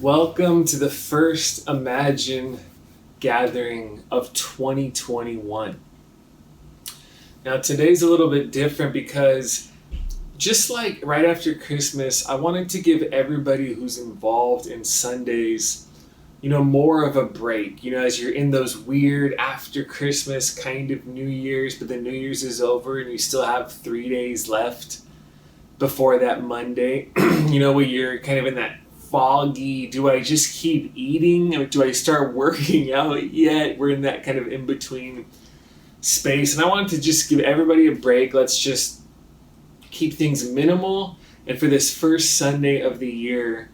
Welcome to the first Imagine gathering of 2021. Now, today's a little bit different because just like right after Christmas, I wanted to give everybody who's involved in Sundays, more of a break. As you're in those weird after Christmas kind of New Year's, but the New Year's is over and you still have 3 days left before that Monday, where you're kind of in that foggy, do I just keep eating or do I start working out yet? We're in that kind of in-between space. And I wanted to just give everybody a break. Let's just keep things minimal. And for this first Sunday of the year,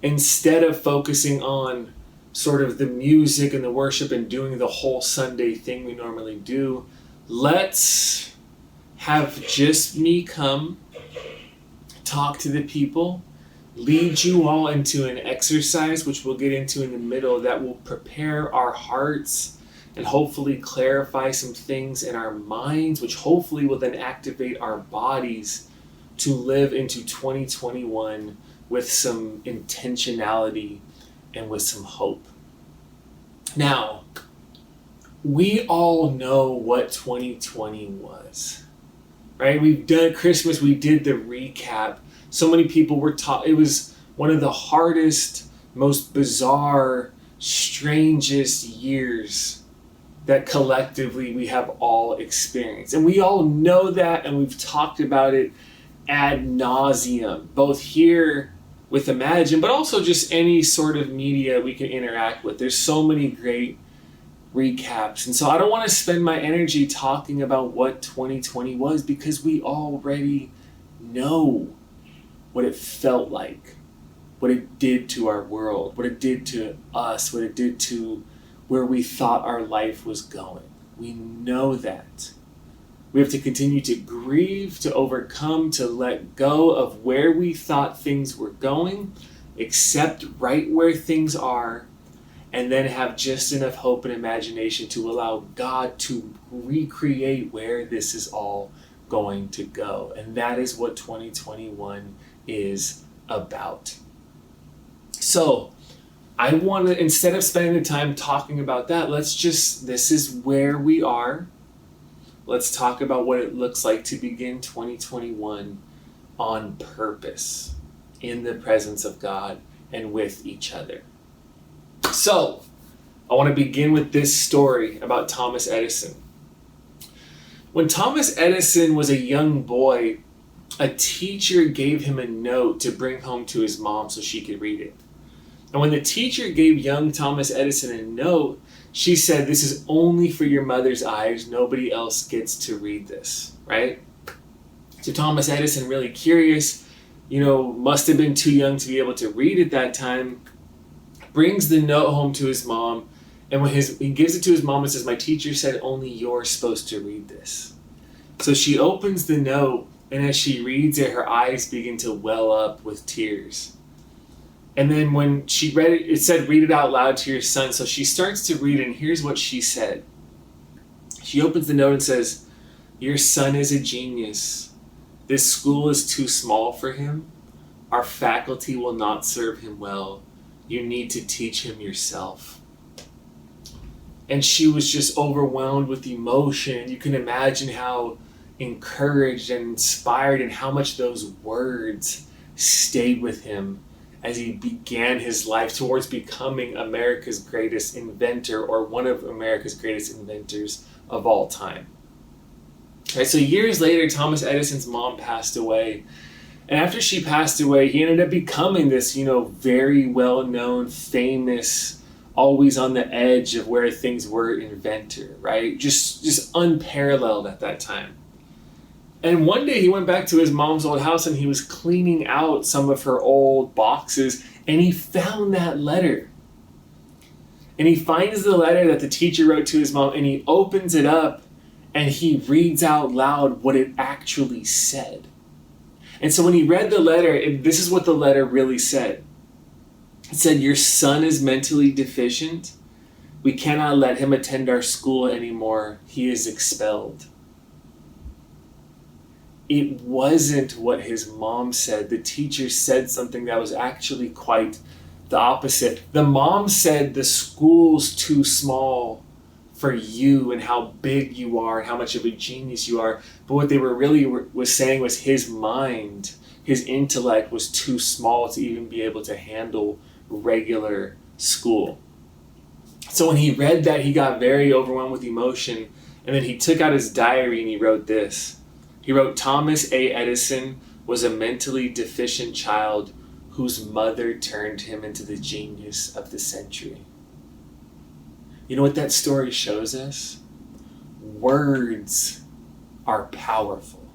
instead of focusing on sort of the music and the worship and doing the whole Sunday thing we normally do, let's have just me come, talk to the people, lead you all into an exercise, which we'll get into in the middle, that will prepare our hearts and hopefully clarify some things in our minds, which hopefully will then activate our bodies to live into 2021 with some intentionality and with some hope. Now, we all know what 2020 was, right? We've done Christmas, we did the recap. So many people were taught, it was one of the hardest, most bizarre, strangest years that collectively we have all experienced. And we all know that, and we've talked about it ad nauseum, both here with Imagine, but also just any sort of media we can interact with. There's so many great recaps. And so I don't want to spend my energy talking about what 2020 was, because we already know what it felt like, what it did to our world, what it did to us, what it did to where we thought our life was going. We know that. We have to continue to grieve, to overcome, to let go of where we thought things were going, accept right where things are, and then have just enough hope and imagination to allow God to recreate where this is all going to go. And that is what 2021 is about. So I want to, instead of spending the time talking about that, this is where we are. Let's talk about what it looks like to begin 2021 on purpose, in the presence of God and with each other. So I want to begin with this story about Thomas Edison. When Thomas Edison was a young boy, a teacher gave him a note to bring home to his mom so she could read it. And when the teacher gave young Thomas Edison a note, she said, "This is only for your mother's eyes. Nobody else gets to read this," right? So Thomas Edison, really curious, must have been too young to be able to read at that time, brings the note home to his mom. And when he gives it to his mom and says, "My teacher said only you're supposed to read this." So she opens the note, and as she reads it, her eyes begin to well up with tears. And then when she read it, it said, "Read it out loud to your son." So she starts to read, and here's what she said. She opens the note and says, "Your son is a genius. This school is too small for him. Our faculty will not serve him well. You need to teach him yourself." And she was just overwhelmed with emotion. You can imagine how encouraged and inspired and how much those words stayed with him as he began his life towards becoming America's greatest inventor, or one of America's greatest inventors of all time. Right, so years later, Thomas Edison's mom passed away. And after she passed away, he ended up becoming this, very well-known, famous, always on the edge of where things were inventor, right? Just unparalleled at that time. And one day he went back to his mom's old house and he was cleaning out some of her old boxes, and he found that letter. And he finds the letter that the teacher wrote to his mom, and he opens it up and he reads out loud what it actually said. And so when he read the letter, this is what the letter really said. It said, "Your son is mentally deficient. We cannot let him attend our school anymore. He is expelled." It wasn't what his mom said. The teacher said something that was actually quite the opposite. The mom said the school's too small for you and how big you are and how much of a genius you are. But what they were really was saying was his mind, his intellect was too small to even be able to handle regular school. So when he read that, he got very overwhelmed with emotion, and then he took out his diary and he wrote this. He wrote, Thomas A. Edison was a mentally deficient child whose mother turned him into the genius of the century. You know what that story shows us? Words are powerful.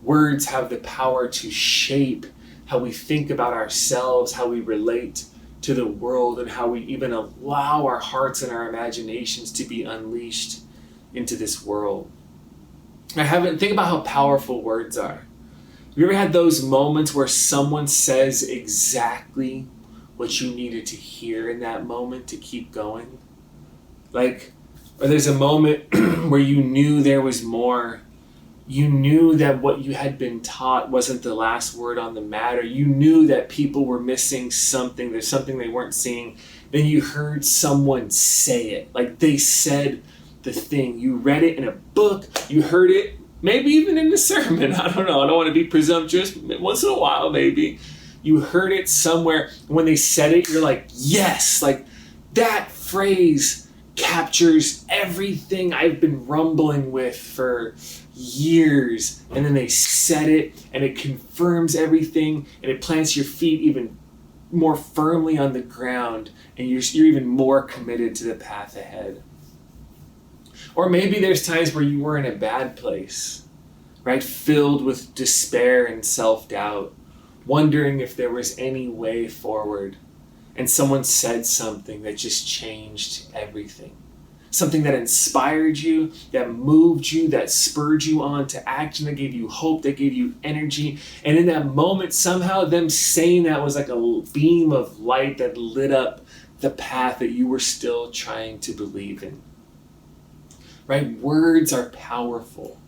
Words have the power to shape how we think about ourselves, how we relate to the world, and how we even allow our hearts and our imaginations to be unleashed into this world. Think about how powerful words are. Have you ever had those moments where someone says exactly what you needed to hear in that moment to keep going? Or there's a moment where you knew there was more. You knew that what you had been taught wasn't the last word on the matter. You knew that people were missing something. There's something they weren't seeing. Then you heard someone say it. Like they said the thing. You read it in a book. You heard it maybe even in a sermon. I don't know. I don't want to be presumptuous. Once in a while, maybe. You heard it somewhere. When they said it, you're like, yes. Like that phrase captures everything I've been rumbling with for years. And then they said it, and it confirms everything, and it plants your feet even more firmly on the ground, and you're even more committed to the path ahead. Or maybe there's times where you were in a bad place, right? Filled with despair and self-doubt, wondering if there was any way forward. And someone said something that just changed everything. Something that inspired you, that moved you, that spurred you on to action, that gave you hope, that gave you energy. And in that moment, somehow them saying that was like a beam of light that lit up the path that you were still trying to believe in. Right? Words are powerful.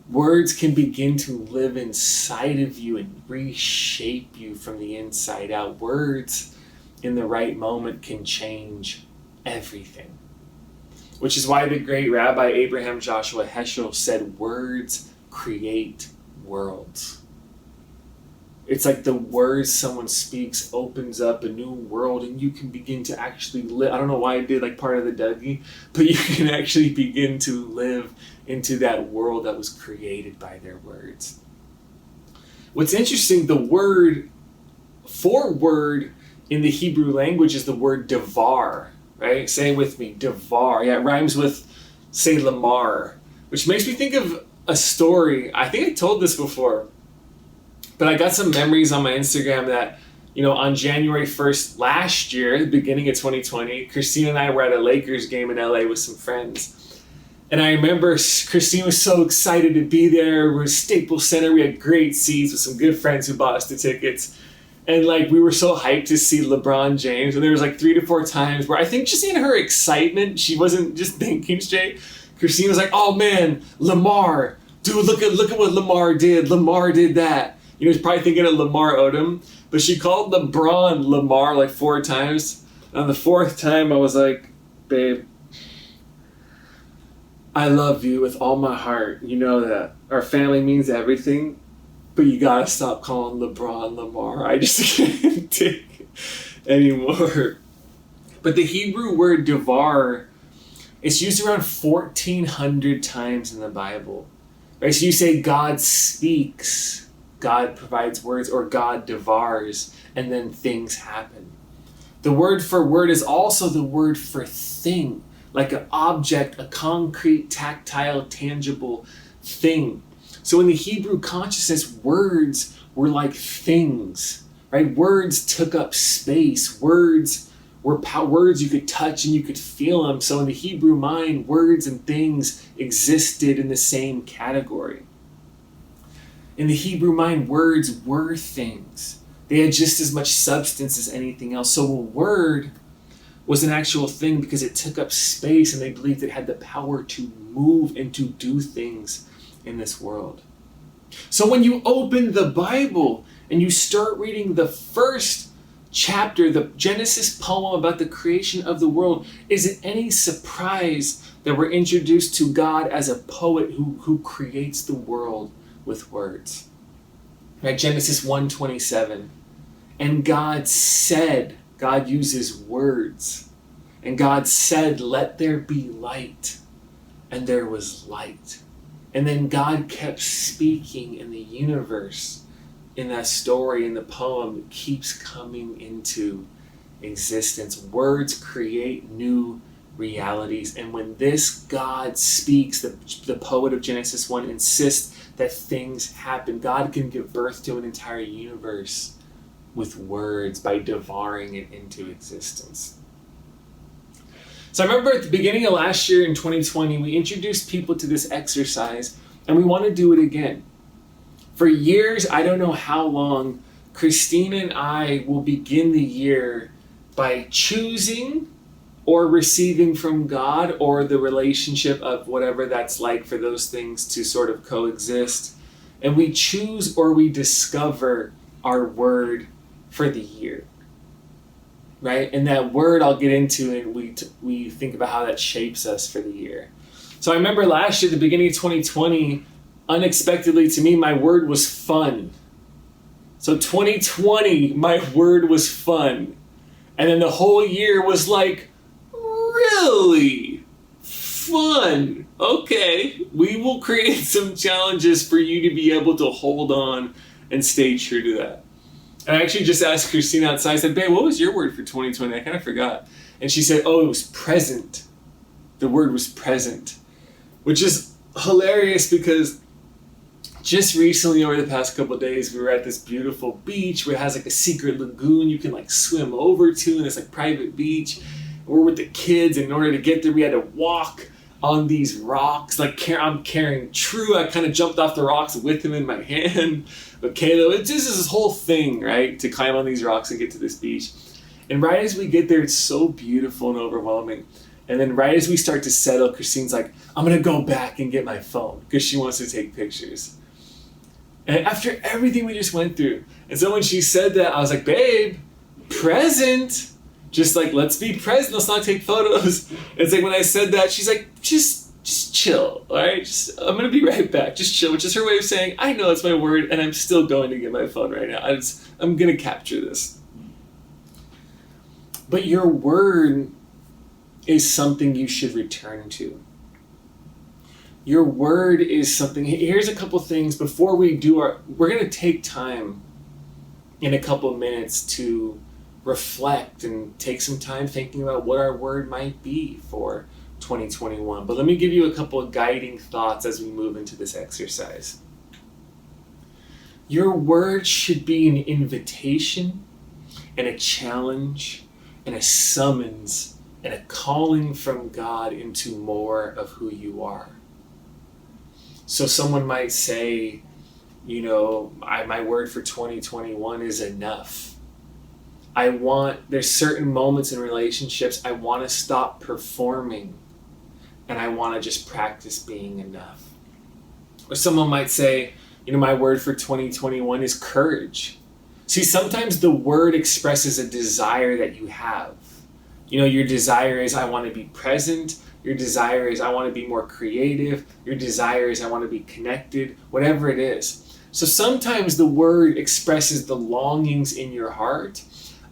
Words can begin to live inside of you and reshape you from the inside out. Words in the right moment can change everything. Which is why the great Rabbi Abraham Joshua Heschel said, words create worlds. It's like the words someone speaks opens up a new world, and you can begin to actually live. I don't know why I did like part of the Dougie, but you can actually begin to live into that world that was created by their words. What's interesting, the word for word in the Hebrew language is the word devar, right? Say it with me, devar. Yeah, it rhymes with, say, lamar, which makes me think of a story. I think I told this before, but I got some memories on my Instagram that, on January 1st last year, the beginning of 2020, Christine and I were at a Lakers game in LA with some friends. And I remember Christine was so excited to be there. We were at Staples Center. We had great seats with some good friends who bought us the tickets. And we were so hyped to see LeBron James. And there was 3 to 4 times where I think just in her excitement, she wasn't just thinking straight. Christine was like, oh man, Lamar. Dude, look at what Lamar did. Lamar did that. He's probably thinking of Lamar Odom. But she called LeBron Lamar 4 times. And on the 4th time, I was like, babe, I love you with all my heart. You know that. Our family means everything. But you gotta stop calling LeBron Lamar. I just can't take it anymore. But the Hebrew word devar is used around 1,400 times in the Bible. Right? So you say God speaks, God provides words, or God devars, and then things happen. The word for word is also the word for thing, like an object, a concrete, tactile, tangible thing. So in the Hebrew consciousness, words were like things, right? Words took up space. Words were words you could touch and you could feel them. So in the Hebrew mind, words and things existed in the same category. In the Hebrew mind, words were things. They had just as much substance as anything else. So a word was an actual thing because it took up space, and they believed it had the power to move and to do things in this world. So when you open the Bible and you start reading the first chapter, the Genesis poem about the creation of the world, is it any surprise that we're introduced to God as a poet who creates the world with words? Right? Genesis 1:27. And God said, God uses words. And God said, let there be light. And there was light. And then God kept speaking, and the universe in that story, in the poem, keeps coming into existence. Words create new realities. And when this God speaks, the poet of Genesis 1 insists that things happen. God can give birth to an entire universe with words by devouring it into existence. So I remember at the beginning of last year in 2020, we introduced people to this exercise, and we want to do it again. For years, I don't know how long, Christina and I will begin the year by choosing or receiving from God, or the relationship of whatever that's like for those things to sort of coexist. And we choose or we discover our word for the year. Right? And that word I'll get into, and we think about how that shapes us for the year. So I remember last year, the beginning of 2020, unexpectedly to me, my word was fun. So 2020, my word was fun. And then the whole year was like, really fun. Okay, we will create some challenges for you to be able to hold on and stay true to that. And I actually just asked Christina outside, I said, babe, what was your word for 2020? I kind of forgot. And she said, oh, it was present. The word was present, which is hilarious because just recently, over the past couple of days, we were at this beautiful beach where it has like a secret lagoon you can like swim over to, and it's like private beach. We're with the kids, and in order to get there, we had to walk on these rocks. Like I'm carrying True. I kind of jumped off the rocks with him in my hand. But Caleb, it's just this whole thing, right? To climb on these rocks and get to this beach. And right as we get there, it's so beautiful and overwhelming. And then right as we start to settle, Christine's like, I'm going to go back and get my phone because she wants to take pictures. And after everything we just went through. And so when she said that, I was like, babe, present. Just like, let's be present. Let's not take photos. And it's like when I said that, she's like, just chill, all right? I'm going to be right back. Just chill, which is her way of saying, I know it's my word, and I'm still going to get my phone right now. I'm going to capture this. But your word is something you should return to. Your word is something. Here's a couple things before we do we're going to take time in a couple of minutes to reflect and take some time thinking about what our word might be for 2021. But let me give you a couple of guiding thoughts as we move into this exercise. Your word should be an invitation and a challenge and a summons and a calling from God into more of who you are. So someone might say, my word for 2021 is enough. There's certain moments in relationships I want to stop performing and I want to just practice being enough. Or someone might say, my word for 2021 is courage. See, sometimes the word expresses a desire that you have. Your desire is, I want to be present. Your desire is, I want to be more creative. Your desire is, I want to be connected. Whatever it is. So sometimes the word expresses the longings in your heart.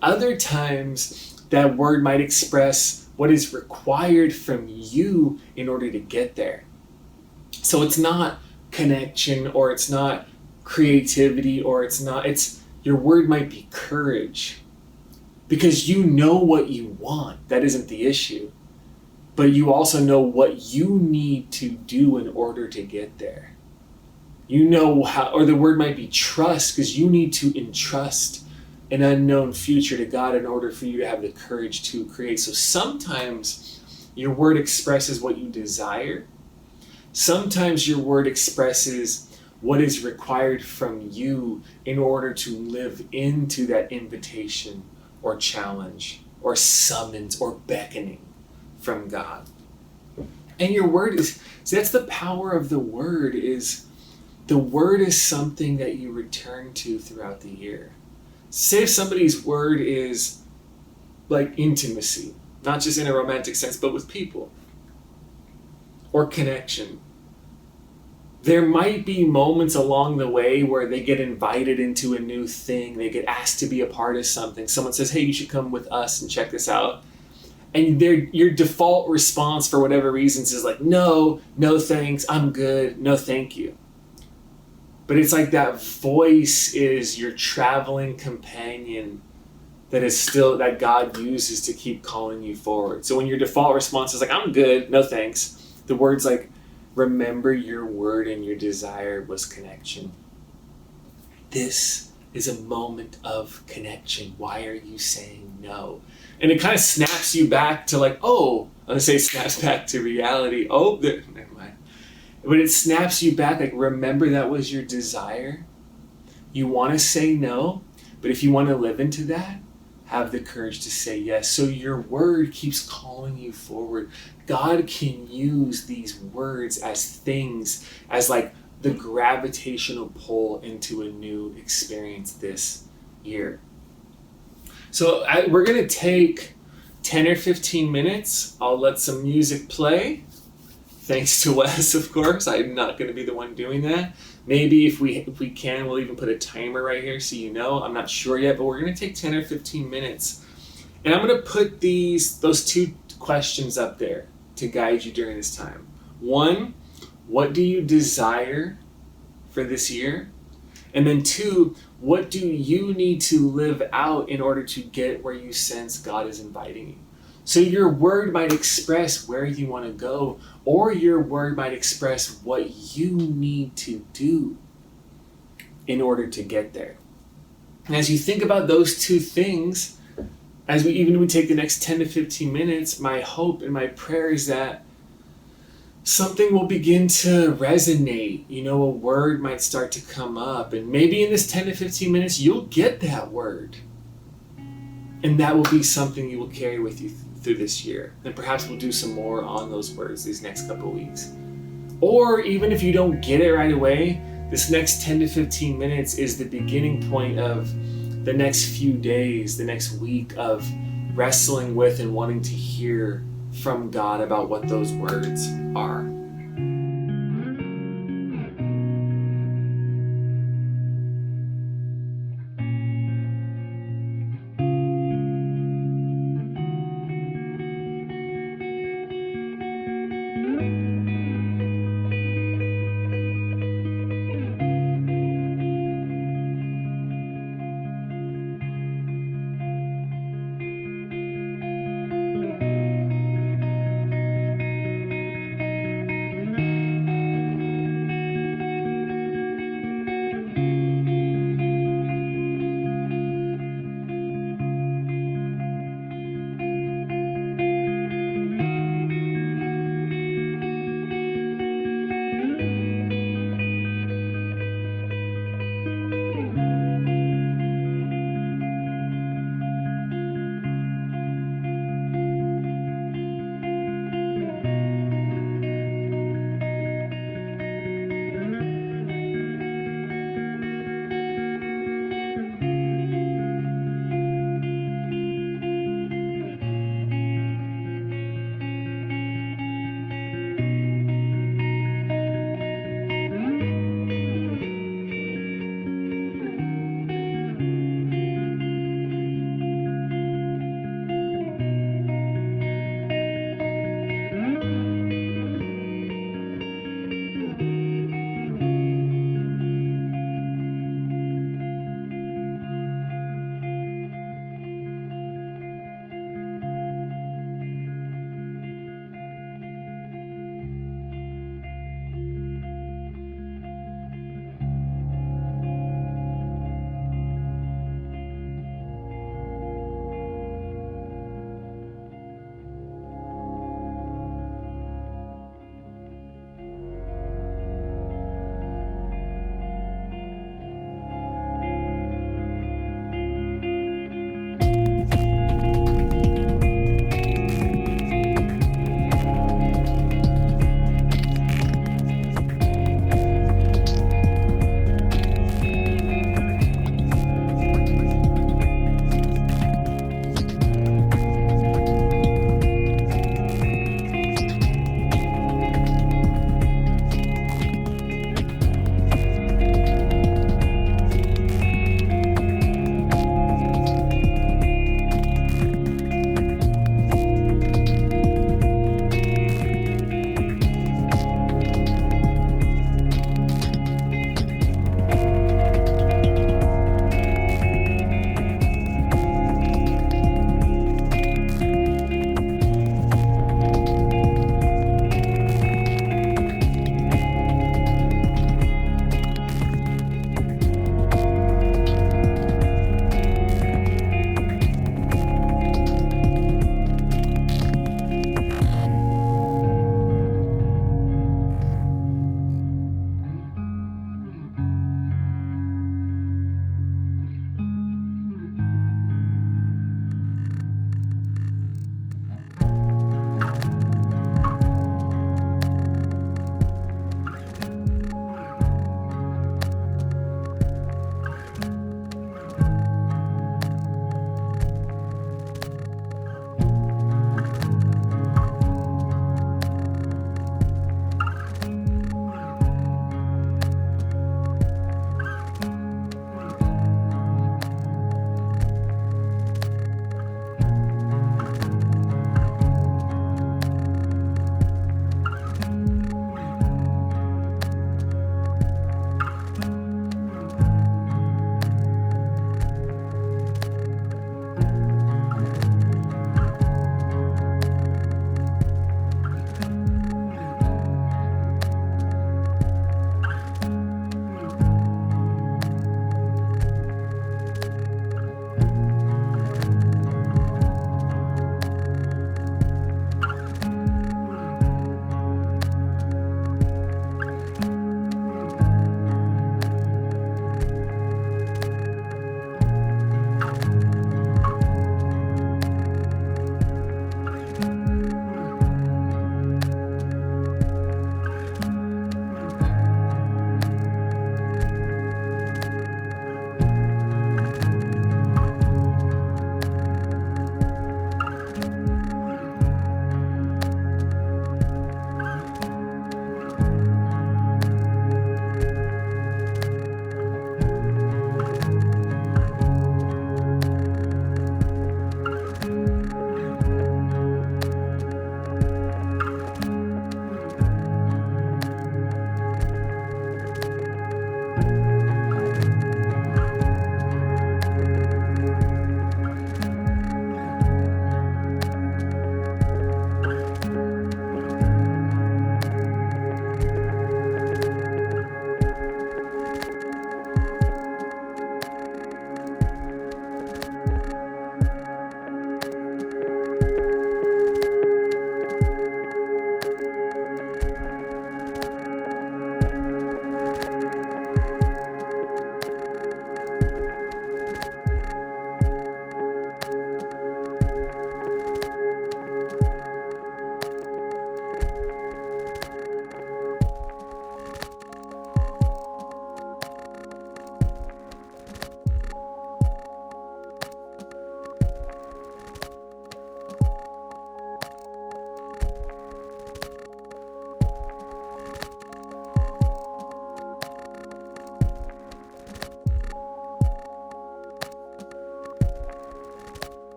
Other times, that word might express what is required from you in order to get there. So it's not connection, or it's not creativity, or it's your word might be courage. Because you know what you want. That isn't the issue. But you also know what you need to do in order to get there. You know how, or the word might be trust, because you need to entrust an unknown future to God in order for you to have the courage to create. So sometimes your word expresses what you desire. Sometimes your word expresses what is required from you in order to live into that invitation or challenge or summons or beckoning from God. And your word is, so that's the power of the word is something that you return to throughout the year. Say if somebody's word is like intimacy, not just in a romantic sense, but with people, or connection. There might be moments along the way where they get invited into a new thing, they get asked to be a part of something. Someone says, hey, you should come with us and check this out. And your default response for whatever reasons is like, no, no thanks, I'm good, no thank you. But it's like that voice is your traveling companion that God uses to keep calling you forward. So when your default response is like, I'm good, no thanks, the word's like, remember your word and your desire was connection. This is a moment of connection. Why are you saying no? And it kind of snaps you back to like, oh, I'm going to say snaps back to reality. Oh, never mind. But it snaps you back, like, remember that was your desire. You want to say no, but if you want to live into that, have the courage to say yes. So your word keeps calling you forward. God can use these words as things, as like the gravitational pull into a new experience this year. So we're going to take 10 or 15 minutes. I'll let some music play. Thanks to Wes, of course. I'm not going to be the one doing that. Maybe if we can, we'll even put a timer right here so you know. I'm not sure yet, but we're going to take 10 or 15 minutes. And I'm going to put those two questions up there to guide you during this time. One, what do you desire for this year? And then two, what do you need to live out in order to get where you sense God is inviting you? So your word might express where you want to go, or your word might express what you need to do in order to get there. And as you think about those two things, as we take the next 10 to 15 minutes, my hope and my prayer is that something will begin to resonate. A word might start to come up, and maybe in this 10 to 15 minutes, you'll get that word. And that will be something you will carry with you through this year. And perhaps we'll do some more on those words these next couple of weeks. Or even if you don't get it right away, this next 10 to 15 minutes is the beginning point of the next few days, the next week of wrestling with and wanting to hear from God about what those words are.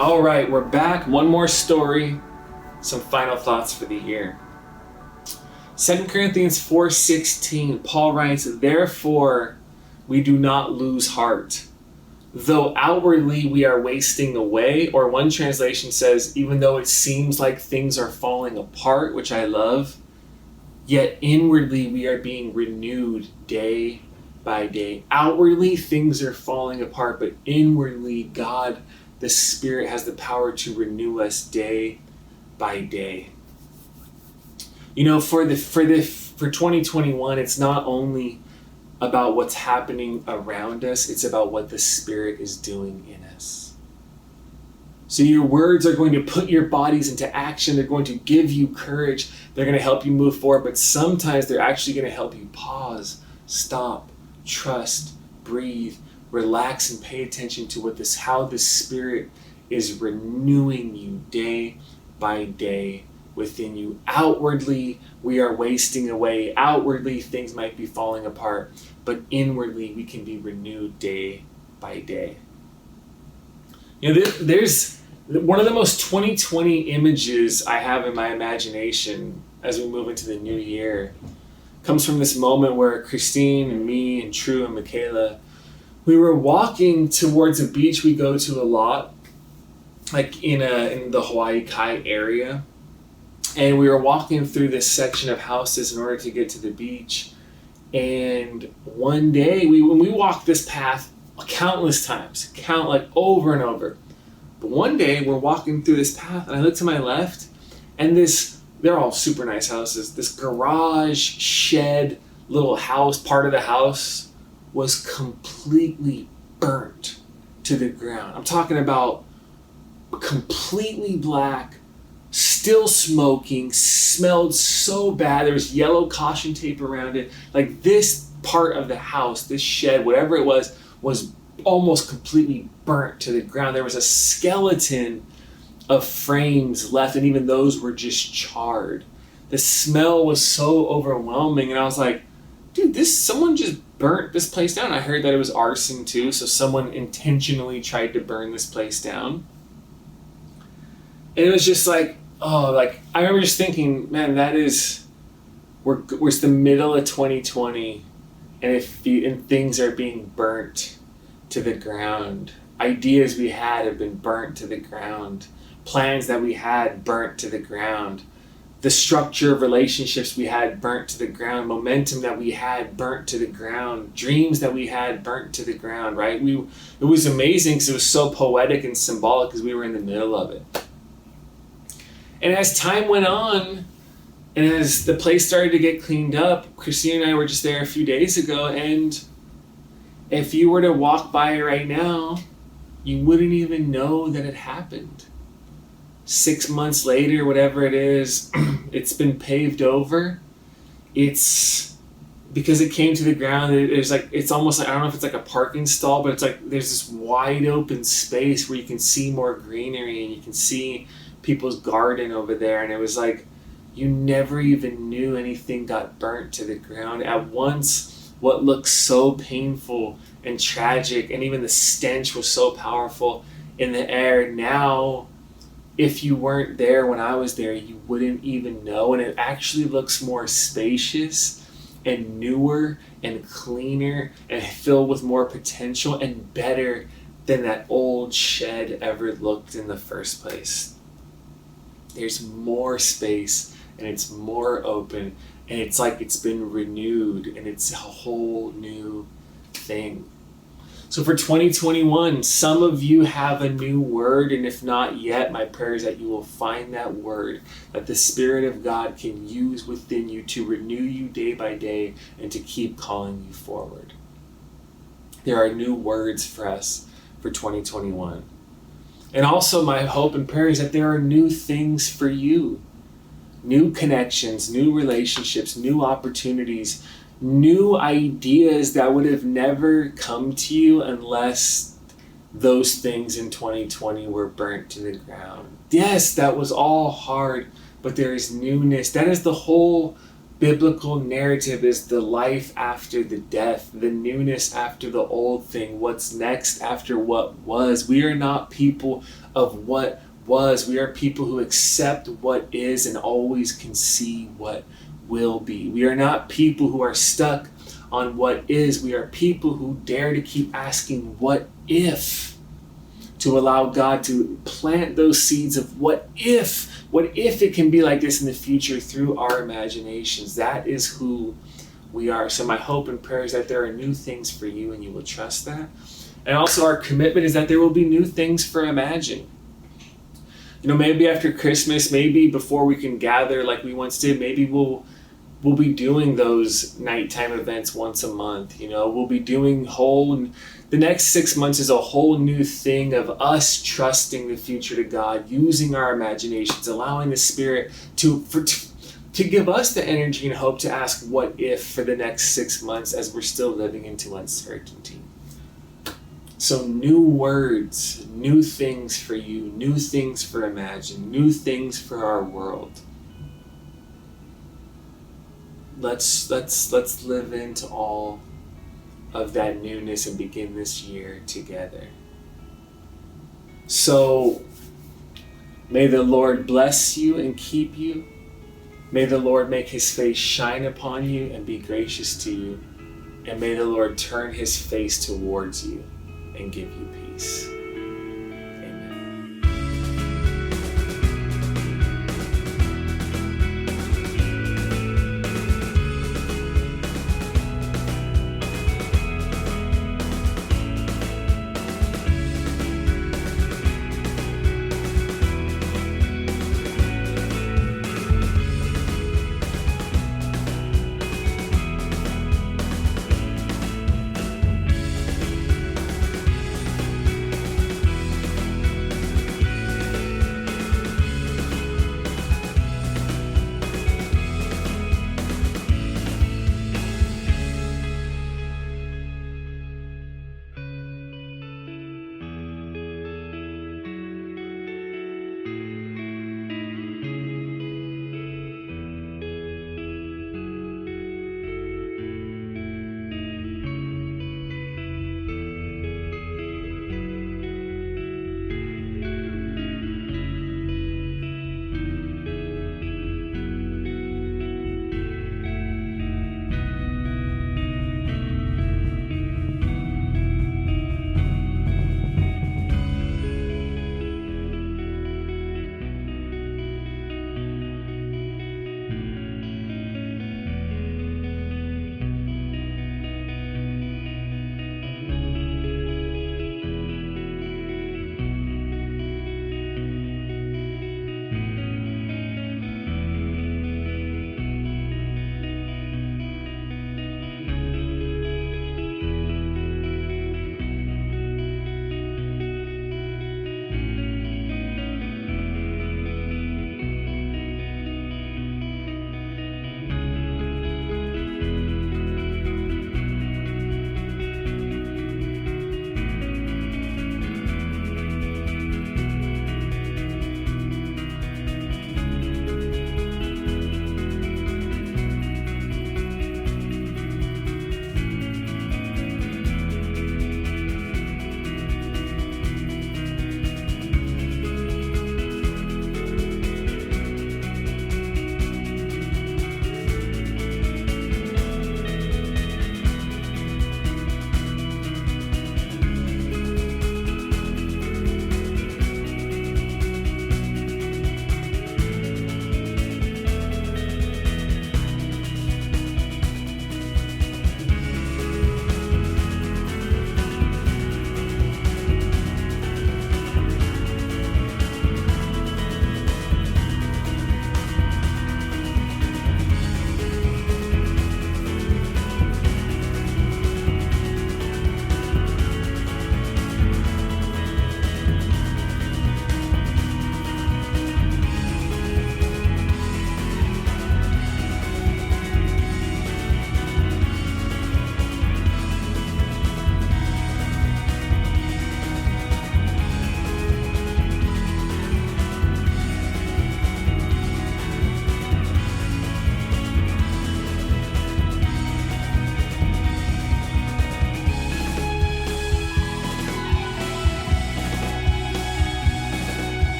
All right, we're back. One more story. Some final thoughts for the year. 2 Corinthians 4:16, Paul writes, "Therefore we do not lose heart. Though outwardly we are wasting away," or one translation says, "even though it seems like things are falling apart," which I love, "yet inwardly we are being renewed day by day." Outwardly things are falling apart, but inwardly God, the Spirit, has the power to renew us day by day. You know, for 2021, it's not only about what's happening around us, it's about what the Spirit is doing in us. So your words are going to put your bodies into action. They're going to give you courage. They're going to help you move forward, but sometimes they're actually going to help you pause, stop, trust, breathe, relax, and pay attention to how the Spirit is renewing you day by day within you. Outwardly, we are wasting away. Outwardly, things might be falling apart, but inwardly, we can be renewed day by day. You know, there's one of the most 2020 images I have in my imagination as we move into the new year comes from this moment where Christine and me and True and Michaela, we were walking towards a beach we go to a lot, like in the Hawaii Kai area. And we were walking through this section of houses in order to get to the beach. And one day, when we walked this path countless times, like over and over. But one day, we're walking through this path, and I look to my left, and they're all super nice houses. This garage, shed, little house, part of the house, was completely burnt to the ground. I'm talking about completely black, still smoking, smelled so bad. There was yellow caution tape around it. Like, this part of the house, this shed, whatever it was almost completely burnt to the ground. There was a skeleton of frames left, and even those were just charred. The smell was so overwhelming, and I was like, dude, someone just burnt this place down. I heard that it was arson too, so someone intentionally tried to burn this place down. And it was just like, I remember just thinking, man, we're the middle of 2020, and things are being burnt to the ground. Ideas we had have been burnt to the ground. Plans that we had burnt to the ground. The structure of relationships we had burnt to the ground. Momentum that we had burnt to the ground. Dreams that we had burnt to the ground, right? It was amazing because it was so poetic and symbolic because we were in the middle of it. And as time went on, and as the place started to get cleaned up, Christine and I were just there a few days ago, and if you were to walk by it right now, you wouldn't even know that it happened. 6 months later, whatever it is, it's been paved over. It's because it came to the ground. It's almost like, I don't know if it's like a parking stall, but it's like there's this wide open space where you can see more greenery and you can see people's garden over there. And it was like you never even knew anything got burnt to the ground. At once, what looked so painful and tragic, and even the stench was so powerful in the air. Now, if you weren't there when I was there, you wouldn't even know. And it actually looks more spacious and newer and cleaner and filled with more potential and better than that old shed ever looked in the first place. There's more space, and it's more open, and it's like it's been renewed, and it's a whole new thing. So for 2021, some of you have a new word, and if not yet, my prayer is that you will find that word that the Spirit of God can use within you to renew you day by day and to keep calling you forward. There are new words for us for 2021. And also my hope and prayer is that there are new things for you. New connections, new relationships, new opportunities, new ideas that would have never come to you unless those things in 2020 were burnt to the ground. Yes, that was all hard, but there is newness. That is the whole biblical narrative is the life after the death, the newness after the old thing, what's next after what was. We are not people of what was. We are people who accept what is and always can see what will be. We are not people who are stuck on what is. We are people who dare to keep asking what if, to allow God to plant those seeds of what if it can be like this in the future through our imaginations. That is who we are. So my hope and prayer is that there are new things for you and you will trust that. And also our commitment is that there will be new things for Imagine. Maybe after Christmas, maybe before we can gather like we once did, maybe we'll be doing those nighttime events once a month. We'll be doing the next 6 months is a whole new thing of us trusting the future to God, using our imaginations, allowing the Spirit to give us the energy and hope to ask what if for the next 6 months as we're still living into uncertainty. So new words, new things for you, new things for Imagine, new things for our world. Let's live into all of that newness and begin this year together. So may the Lord bless you and keep you. May the Lord make his face shine upon you and be gracious to you. And may the Lord turn his face towards you and give you peace.